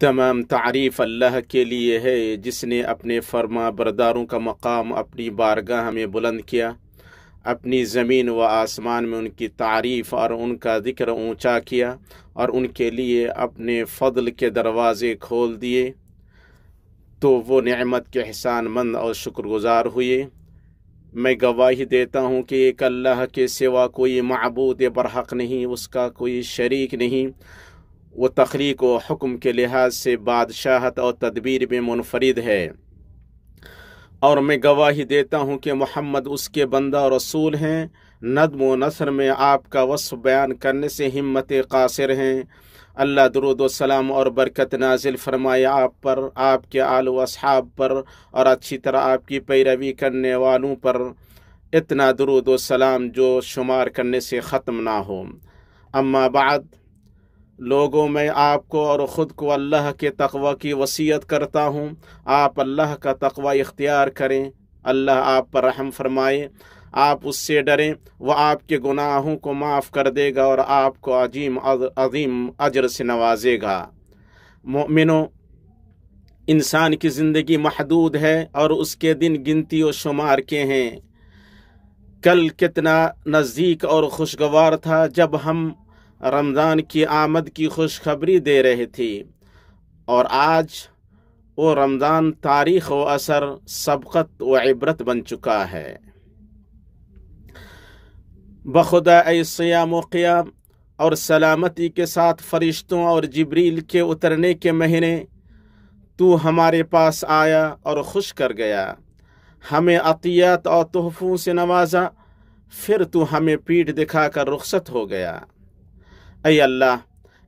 तमाम तारीफ़ अल्लाह के लिए है जिसने अपने फर्मा बरदारों का मकाम अपनी बारगाह में बुलंद किया। अपनी ज़मीन व आसमान में उनकी तारीफ़ और उनका ज़िक्र ऊंचा किया और उनके लिए अपने फ़ضल के दरवाज़े खोल दिए, तो वो नेमत के एहसानमंद और शुक्रगुज़ार हुए। मैं गवाही देता हूँ कि एक अल्लाह के सिवा कोई माबूद बरहक़ नहीं, उसका कोई शरीक नहीं। वो तख़लीक़ व हुक्म के लिहाज से बादशाहत और तदबीर में मुनफरिद है। और मैं गवाही देता हूँ कि मोहम्मद उसके बंदा और रसूल हैं। नज़्म व नसर में आपका वस्फ़ बयान करने से हिम्मत क़ासिर हैं। अल्लाह दुरूद व सलाम और बरकत नाजिल फरमाए आप पर, आपके आल व अस्हाब पर और अच्छी तरह आपकी पैरवी करने वालों पर। इतना दुरूद व सलाम जो शुमार करने से ख़त्म ना हो। अम्मा बाद, लोगों, मैं आपको और ख़ुद को अल्लाह के तक़वा की वसीयत करता हूँ। आप अल्लाह का तक़वा इख्तियार करें, अल्लाह आप पर रहम फरमाए। आप उससे डरें, वह आपके गुनाहों को माफ़ कर देगा और आपको अजीम अजर से नवाजेगा। मोमिनो, इंसान की ज़िंदगी महदूद है और उसके दिन गिनती और शुमार के हैं। कल कितना नज़दीक और खुशगवार था जब हम रमज़ान की आमद की खुशखबरी दे रहे थे, और आज वो रमज़ान तारीख़ व असर, सबक़त व इबरत बन चुका है। बखुदा ऐ सियाम व क़ियाम और सलामती के साथ फ़रिश्तों और जिब्रील के उतरने के महीने, तू हमारे पास आया और खुश कर गया, हमें अतियात और तोहफ़ों से नवाजा, फिर तू हमें पीठ दिखाकर रुखसत हो गया। ऐ अल्लाह,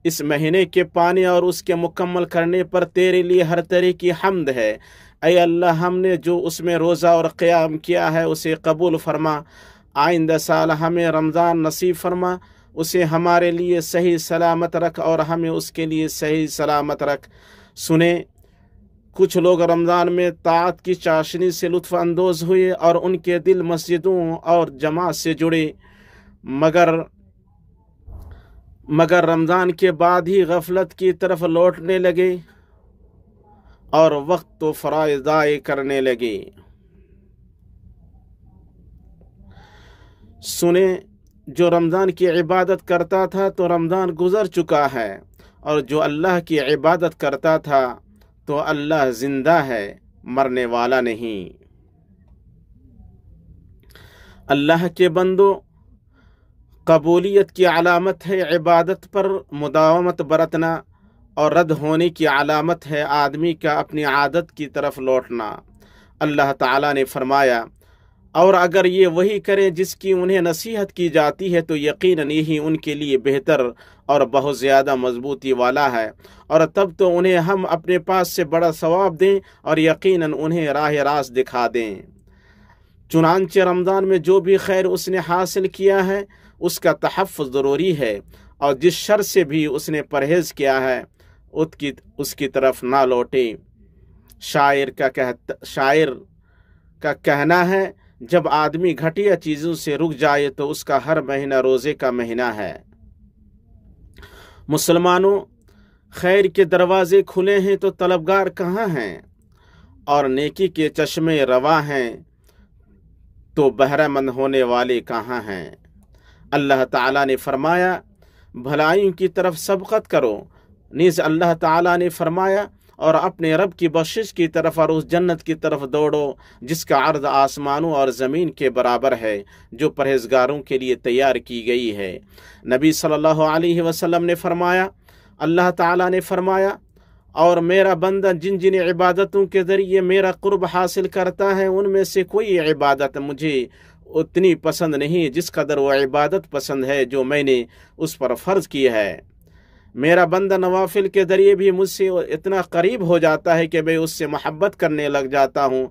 इस महीने के पाने और उसके मुकम्मल करने पर तेरे लिए हर तरह की हम्द है। ऐ अल्लाह, हमने जो उसमें रोज़ा और क़याम किया है उसे कबूल फरमा। आइंदा साल हमें रमज़ान नसीब फरमा, उसे हमारे लिए सही सलामत रख और हमें उसके लिए सही सलामत रख। सुने, कुछ लोग रमज़ान में ताअत की चाशनी से लुत्फ़ अंदोज़ हुए और उनके दिल मस्जिदों और जमात से जुड़े, मगर रमज़ान के बाद ही गफलत की तरफ लौटने लगे और वक्त तो फ़राइज़ ज़ाय करने लगे। सुने, जो रमज़ान की इबादत करता था तो रमज़ान गुज़र चुका है, और जो अल्लाह की इबादत करता था तो अल्लाह ज़िंदा है, मरने वाला नहीं। अल्लाह के बंदो, कबूलियत की अलामत है इबादत पर मुदावमत बरतना, और रद्द होने की अलामत है आदमी का अपनी आदत की तरफ लौटना। अल्लाह ताला ने फरमाया, और अगर ये वही करें जिसकी उन्हें नसीहत की जाती है तो यकीनन यही उनके लिए बेहतर और बहुत ज़्यादा मजबूती वाला है, और तब तो उन्हें हम अपने पास से बड़ा सवाब दें और यकीनन उन्हें राह रास्त दिखा दें। चुनांचे रमज़ान में जो भी खैर उसने हासिल किया है उसका तहफ़्फ़ुज़ ज़रूरी है, और जिस शर से भी उसने परहेज़ किया है उसकी तरफ ना लौटे। शायर का कहना है, जब आदमी घटिया चीज़ों से रुक जाए तो उसका हर महीना रोज़े का महीना है। मुसलमानों, खैर के दरवाज़े खुले हैं तो तलबगार कहाँ हैं, और नेकी के चश्मे रवा हैं तो बहरामंद होने वाले कहाँ हैं। अल्लाह ताला ने फरमाया, भलाइयों की तरफ सबक़त करो। नीज़ अल्लाह ताला ने फरमाया, और अपने रब की बख्शिश की तरफ और उस जन्नत की तरफ दौड़ो जिसका अर्ज़ आसमानों और ज़मीन के बराबर है, जो परहेज़गारों के लिए तैयार की गई है। नबी सल्लल्लाहु अलैहि वसल्लम ने फरमाया, अल्लाह ताला ने फरमाया, और मेरा बंदा जिन जिन इबादतों के ज़रिए मेरा क़ुर्ब हासिल करता है उनमें से कोई इबादत मुझे उतनी पसंद नहीं जिस कदर वो इबादत पसंद है जो मैंने उस पर फ़र्ज़ की है। मेरा बंदा नवाफिल के ज़रिए भी मुझसे इतना करीब हो जाता है कि मैं उससे मोहब्बत करने लग जाता हूँ,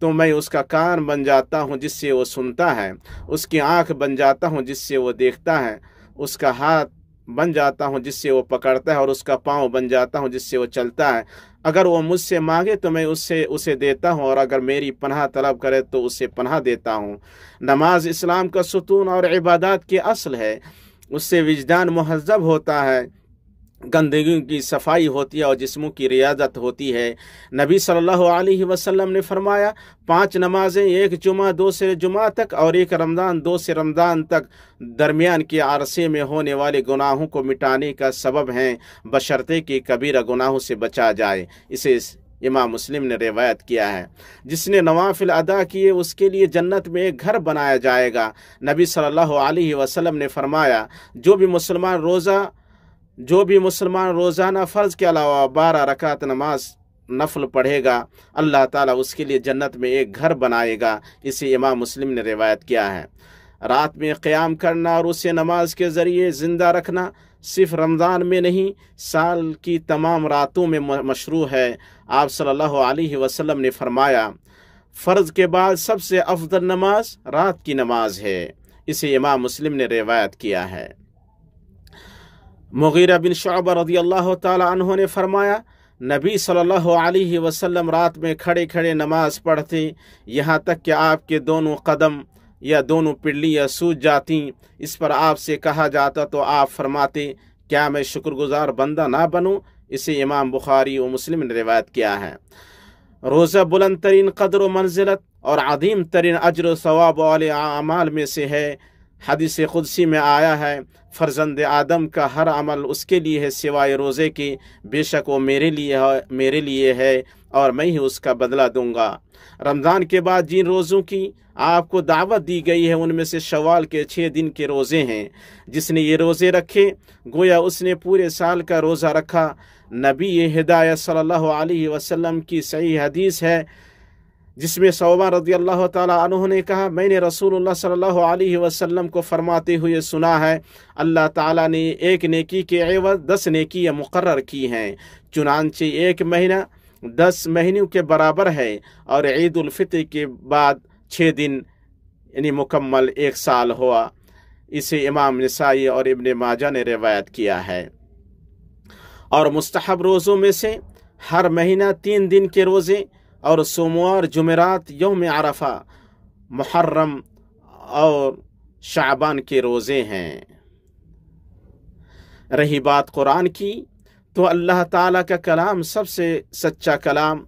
तो मैं उसका कान बन जाता हूँ जिससे वो सुनता है, उसकी आँख बन जाता हूँ जिससे वो देखता है, उसका हाथ बन जाता हूँ जिससे वो पकड़ता है, और उसका पाँव बन जाता हूँ जिससे वो चलता है। अगर वो मुझसे मांगे तो मैं उसे देता हूँ, और अगर मेरी पनाह तलब करे तो उसे पनाह देता हूँ। नमाज इस्लाम का सुतून और इबादत की असल है, उससे विजदान मुहज़्ज़ब होता है, गंदगी की सफाई होती है और जिस्मों की रियाजत होती है। नबी सल्लल्लाहु अलैहि वसल्लम ने फरमाया 5 नमाजें, एक जुमा 2 से जुमा तक और एक रमज़ान 2 से रमज़ान तक दरमियान के अरसे में होने वाले गुनाहों को मिटाने का सबब हैं, बशर्ते कि कबीरा गुनाहों से बचा जाए। इसे इमाम मुस्लिम ने रिवायत किया है। जिसने नवाफिल अदा किए उसके लिए जन्नत में एक घर बनाया जाएगा। नबी सल्लल्लाहु अलैहि वसल्लम ने फरमाया जो भी मुसलमान रोज़ाना फ़र्ज़ के अलावा 12 रकात नमाज नफल पढ़ेगा, अल्लाह ताला उसके लिए जन्नत में एक घर बनाएगा। इसे इमाम मुस्लिम ने रिवायत किया है। रात में क़याम करना और उसे नमाज के ज़रिए ज़िंदा रखना सिर्फ रमज़ान में नहीं, साल की तमाम रातों में मशरू है। आप सल्लल्लाहु अलैहि वसल्लम ने फरमाया फ़र्ज़ के बाद सबसे अफजल नमाज रात की नमाज है। इसे इमाम मुस्लिम ने रिवायत किया है। मुगीरा बिन शुअबा रज़ियल्लाहु ताला अन्हु ने फरमाया नबी सल्लल्लाहु अलैहि वसल्लम रात में खड़े खड़े नमाज पढ़ते, यहाँ तक कि आपके दोनों कदम या दोनों पिंडलियाँ सूज जाती। इस पर आपसे कहा जाता तो आप फरमाते क्या मैं शुक्रगुजार बंदा ना बनूं। इसे इमाम बुखारी और मुस्लिम ने रिवायत किया है। रोज़ा बुलंद तरीन क़द्र व मंजिलत और अज़ीम तरीन अज्र व सवाब वाले अमाल में से है। हदीस कुदसी में आया है फ़र्जंद आदम का हर अमल उसके लिए है सिवाय रोज़े के, बेशक वो मेरे लिए है और मैं ही उसका बदला दूंगा। रमज़ान के बाद जिन रोज़ों की आपको दावत दी गई है उनमें से शवाल के 6 दिन के रोज़े हैं। जिसने ये रोज़े रखे गोया उसने पूरे साल का रोज़ा रखा। नबी हिदायत सल्लल्लाहु अलैहि वसल्लम की सही हदीस है जिसमें सौबा रज़ियल्लाहु ताला अन्हु ने कहा मैंने रसूलुल्लाह सल्लल्लाहु अलैहि वसल्लम को फरमाते हुए सुना है अल्लाह ताला ने एक नेकी के एवज़ 10 नेकियां मुकर्रर की हैं, चुनांचे एक महीना 10 महीनों के बराबर है और ईद उल फित्र के बाद 6 दिन यानी मुकम्मल 1 साल हुआ। इसे इमाम निसाई और इब्न माजा ने रिवायत किया है। और मुस्तहब रोज़ों में से हर महीना 3 दिन के रोज़े और सोमवार, जुमेरात, यौम अरफा, मुहर्रम और शाबान के रोज़े हैं। रही बात कुरान की तो अल्लाह ताला का कलाम सबसे सच्चा कलाम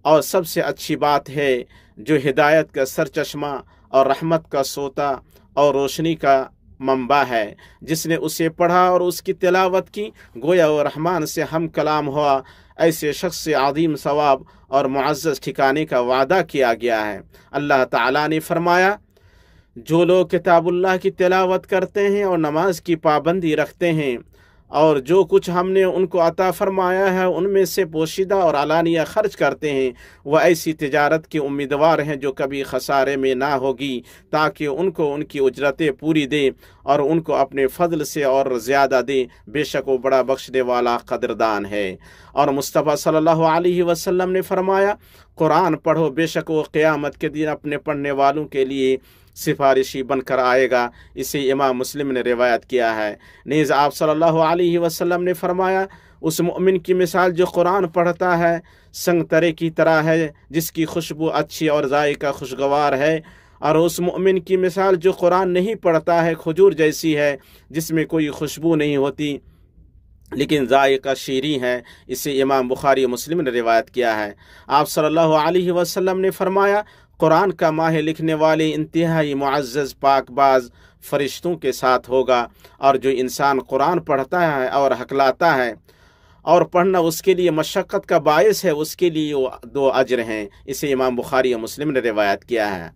और सबसे अच्छी बात है जो हिदायत का सरचश्मा और रहमत का सोता और रोशनी का मंबा है। जिसने उसे पढ़ा और उसकी तिलावत की गोया और रहमान से हम कलाम हुआ। ऐसे शख्स से अज़ीम सवाब और मुअज़्ज़ज़ ठिकाने का वादा किया गया है। अल्लाह ताला ने फरमाया जो लोग किताबुल्लाह की तिलावत करते हैं और नमाज की पाबंदी रखते हैं और जो कुछ हमने उनको अता फरमाया है उनमें से पोशीदा और अलानिया खर्च करते हैं, वह ऐसी तिजारत के उम्मीदवार हैं जो कभी खसारे में ना होगी, ताकि उनको उनकी उजरतें पूरी दे और उनको अपने फضل से और ज़्यादा दे। बेशक वो बड़ा बख्शने वाला कदरदान है। और मुस्तफ़ा सल्लल्लाहु अलैहि वसल्लम ने फरमाया कुरान पढ़ो, बेशक वो क़यामत के दिन अपने पढ़ने वालों के लिए सिफारिशी बनकर आएगा। इसे इमाम मुस्लिम ने रिवायत किया है। नीज़ आप सल्लल्लाहु अलैहि वसल्लम ने फरमाया उस मुमिन की मिसाल जो कुरान पढ़ता है संगतरे की तरह है जिसकी खुशबू अच्छी और जायका खुशगवार है, और उस मुमिन की मिसाल जो कुरान नहीं पढ़ता है खजूर जैसी है जिसमें कोई खुशबू नहीं होती लेकिन जायका शीरी है। इसे इमाम बुखारी मुस्लिम ने रिवायत किया है। आप सल्लल्लाहु अलैहि वसल्लम ने फरमाया कुरान का माह लिखने वाले इंतहाई मुअज़्ज़ज़ पाकबाज फरिश्तों के साथ होगा, और जो इंसान कुरान पढ़ता है और हकलाता है और पढ़ना उसके लिए मशक्क़त का बायस है उसके लिए 2 अजर हैं। इसे इमाम बुखारी और मुस्लिम ने रिवायत किया है।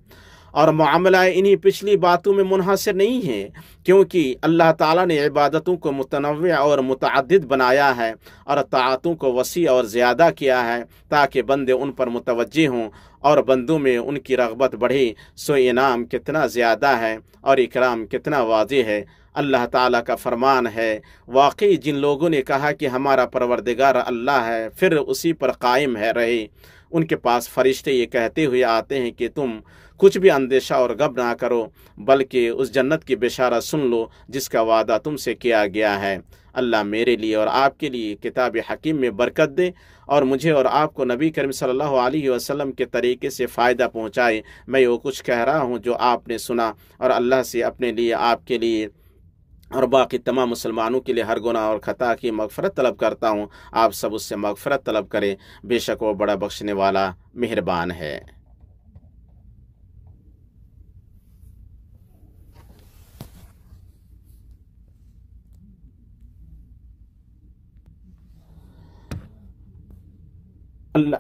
और मामला इन्हीं पिछली बातों में मुनहसर नहीं है, क्योंकि अल्लाह ताला ने इबादतों को मुतनव्विअ और मुतअद्दिद बनाया है और ताअतों को वसी और ज़्यादा किया है ताकि बंदे उन पर मुतवज्जे हों और बंदों में उनकी रग़बत बढ़े। सो इनाम कितना ज़्यादा है और इकराम कितना वाज़ेह है। अल्लाह ताला का फरमान है वाकई जिन लोगों ने कहा कि हमारा परवरदिगार अल्लाह है फिर उसी पर कायम है रहे, उनके पास फरिश्ते ये कहते हुए आते हैं कि तुम कुछ भी अंदेशा और गम ना करो बल्कि उस जन्नत की बिशारा सुन लो जिसका वादा तुमसे किया गया है। अल्लाह मेरे लिए और आपके लिए किताब हकीम में बरकत दे और मुझे और आपको नबी करीम सल्लल्लाहु अलैहि वसल्लम के तरीके से फ़ायदा पहुँचाए। मैं वो कुछ कह रहा हूँ जो आपने सुना और अल्लाह से अपने लिए आपके लिए اور باقی تمام مسلمانوں کے لیے ہر گناہ اور خطا کی مغفرت طلب کرتا ہوں۔ آپ سب اس سے مغفرت طلب کریں، بے شک وہ بڑا بخشنے والا مہربان ہے۔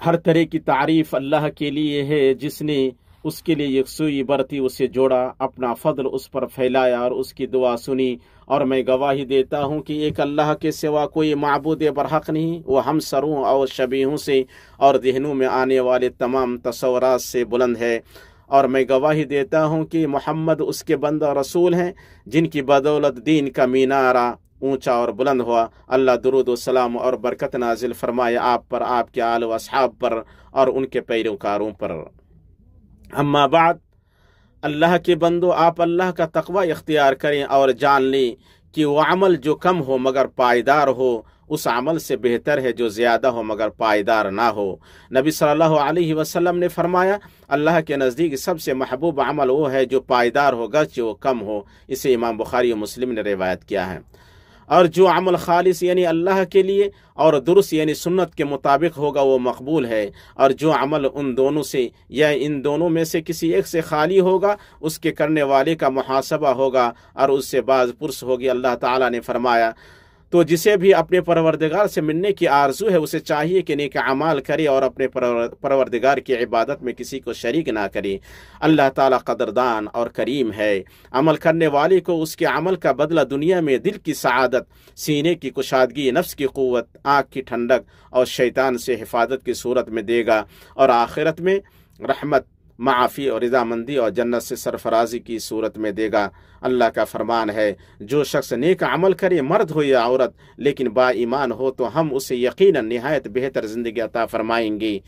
ہر طرح کی تعریف اللہ کے لیے ہے، جس نے اس کے لیے یکسوئی برتی، اسے جوڑا، اپنا فضل اس پر پھیلایا اور اس کی دعا سنی۔ اور میں گواہی دیتا ہوں کہ ایک اللہ کے سوا کوئی معبود برحق نہیں، وہ ہم سروں اور شبیہوں سے اور ذہنوں میں آنے والے تمام تصورات سے بلند ہے۔ اور میں گواہی دیتا ہوں کہ محمد اس کے بندہ رسول ہیں، جن کی بدولت دین کا مینارہ اونچا اور بلند ہوا۔ اللہ درود و سلام اور برکت نازل فرمائے آپ پر، آپ کے آل و اصحاب پر اور ان کے پیروکاروں پر۔ اما بعد، اللہ کے بندو، آپ اللہ کا تقوی اختیار کریں اور جان لیں کہ وہ عمل جو کم ہو مگر پائیدار ہو، اس عمل سے بہتر ہے جو زیادہ ہو مگر پائیدار نہ ہو۔ نبی صلی اللہ علیہ وسلم نے فرمایا، اللہ کے نزدیک سب سے محبوب عمل وہ ہے جو پائیدار ہو گرچہ وہ کم ہو۔ اسے امام بخاری و مسلم نے روایت کیا ہے۔ اور جو عمل خالص یعنی اللہ کے لیے اور درست یعنی سنت کے مطابق ہوگا وہ مقبول ہے، اور جو عمل ان دونوں سے یا ان دونوں میں سے کسی ایک سے خالی ہوگا اس کے کرنے والے کا محاسبہ ہوگا اور اس سے باز پرس ہوگی۔ اللہ تعالیٰ نے فرمایا، تو جسے بھی اپنے پروردگار سے ملنے کی آرزو ہے اسے چاہیے کہ نیک اعمال کرے اور اپنے پروردگار کی عبادت میں کسی کو شریک نہ کرے۔ اللہ تعالیٰ قدردان اور کریم ہے، عمل کرنے والے کو اس کے عمل کا بدلہ دنیا میں دل کی سعادت، سینے کی کشادگی، نفس کی قوت، آنکھ کی ٹھنڈک اور شیطان سے حفاظت کی صورت میں دے گا، اور آخرت میں رحمت، معافی اور رضامندی اور جنت سے سرفرازی کی صورت میں دے گا۔ اللہ کا فرمان ہے، جو شخص نیک عمل کرے، مرد ہو یا عورت، لیکن با ایمان ہو، تو ہم اسے یقیناً نہایت بہتر زندگی عطا فرمائیں گے،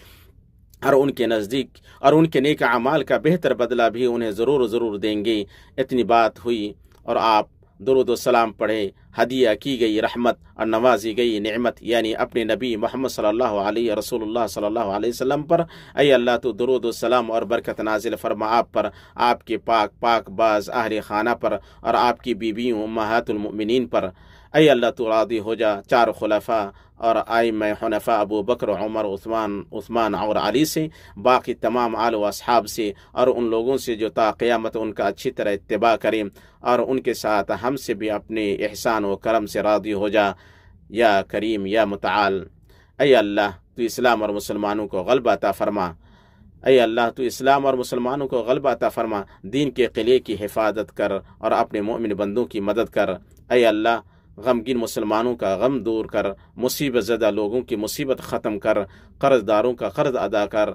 اور ان کے نزدیک اور ان کے نیک اعمال کا بہتر بدلہ بھی انہیں ضرور دیں گے۔ اتنی بات ہوئی اور آپ درود و سلام پڑھے، ہدیہ کی گئی رحمت اور نوازی گئی نعمت، یعنی اپنے نبی محمد صلی اللہ علیہ رسول اللہ صلی اللہ علیہ وسلم پر۔ اے اللہ تو درود و سلام اور برکت نازل فرما آپ پر، آپ کے پاک باز اہل خانہ پر اور آپ کی بیویوں امہات المؤمنین پر۔ اے اللہ تو راضی ہو جا چار خلفاء اور ائمہ حنفاء ابو بکر، عمر، عثمان اور علی سے، باقی تمام آل و اصحاب سے، اور ان لوگوں سے جو تا قیامت ان کا اچھی طرح اتباع کریں، اور ان کے ساتھ ہم سے بھی اپنے احسان و کرم سے راضی ہو جا یا کریم یا متعال۔ اے اللہ تو اسلام اور مسلمانوں کو غلبہ عطا فرما، اے اللہ تو اسلام اور مسلمانوں کو غلبہ عطا فرما، دین کے قلعے کی حفاظت کر اور اپنے مومن بندوں کی مدد کر۔ اے اللہ غمگین مسلمانوں کا غم دور کر، مصیبت زدہ لوگوں کی مصیبت ختم کر، قرض داروں کا قرض ادا کر،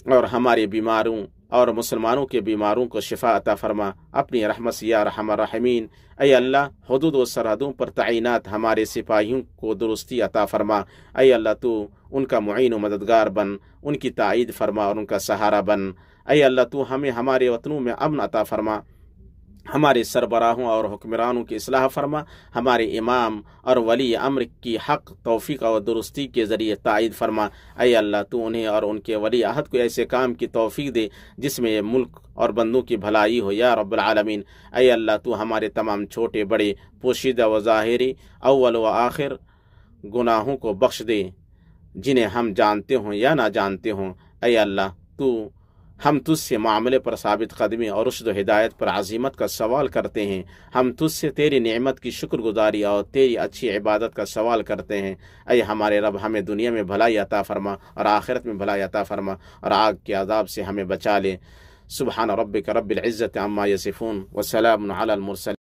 اور ہمارے بیماروں اور مسلمانوں کے بیماروں کو شفا عطا فرما اپنی رحمت سے یا ارحم الراحمین۔ اے اللہ حدود و سرحدوں پر تعینات ہمارے سپاہیوں کو درستی عطا فرما۔ اے اللہ تو ان کا معین و مددگار بن، ان کی تائید فرما اور ان کا سہارا بن۔ اے اللہ تو ہمیں ہمارے وطنوں میں امن عطا فرما، ہمارے سربراہوں اور حکمرانوں کی اصلاح فرما، ہمارے امام اور ولی امر کی حق، توفیق اور درستی کے ذریعے تائید فرما۔ اے اللہ تو انہیں اور ان کے ولی عہد کو ایسے کام کی توفیق دے جس میں ملک اور بندوں کی بھلائی ہو یا رب العالمین۔ اے اللہ تو ہمارے تمام چھوٹے بڑے، پوشیدہ و ظاہری، اول و آخر گناہوں کو بخش دے، جنہیں ہم جانتے ہوں یا نہ جانتے ہوں۔ اے اللہ تو ہم تجھ سے معاملے پر ثابت قدمی اور رشد و ہدایت پر عزیمت کا سوال کرتے ہیں، ہم تجھ سے تیری نعمت کی شکر گزاری اور تیری اچھی عبادت کا سوال کرتے ہیں۔ اے ہمارے رب ہمیں دنیا میں بھلائی عطا فرما اور آخرت میں بھلائی عطا فرما، اور آگ کے عذاب سے ہمیں بچا لے۔ سبحان ربک رب العزت عما یصفون وسلام علی المرسلین۔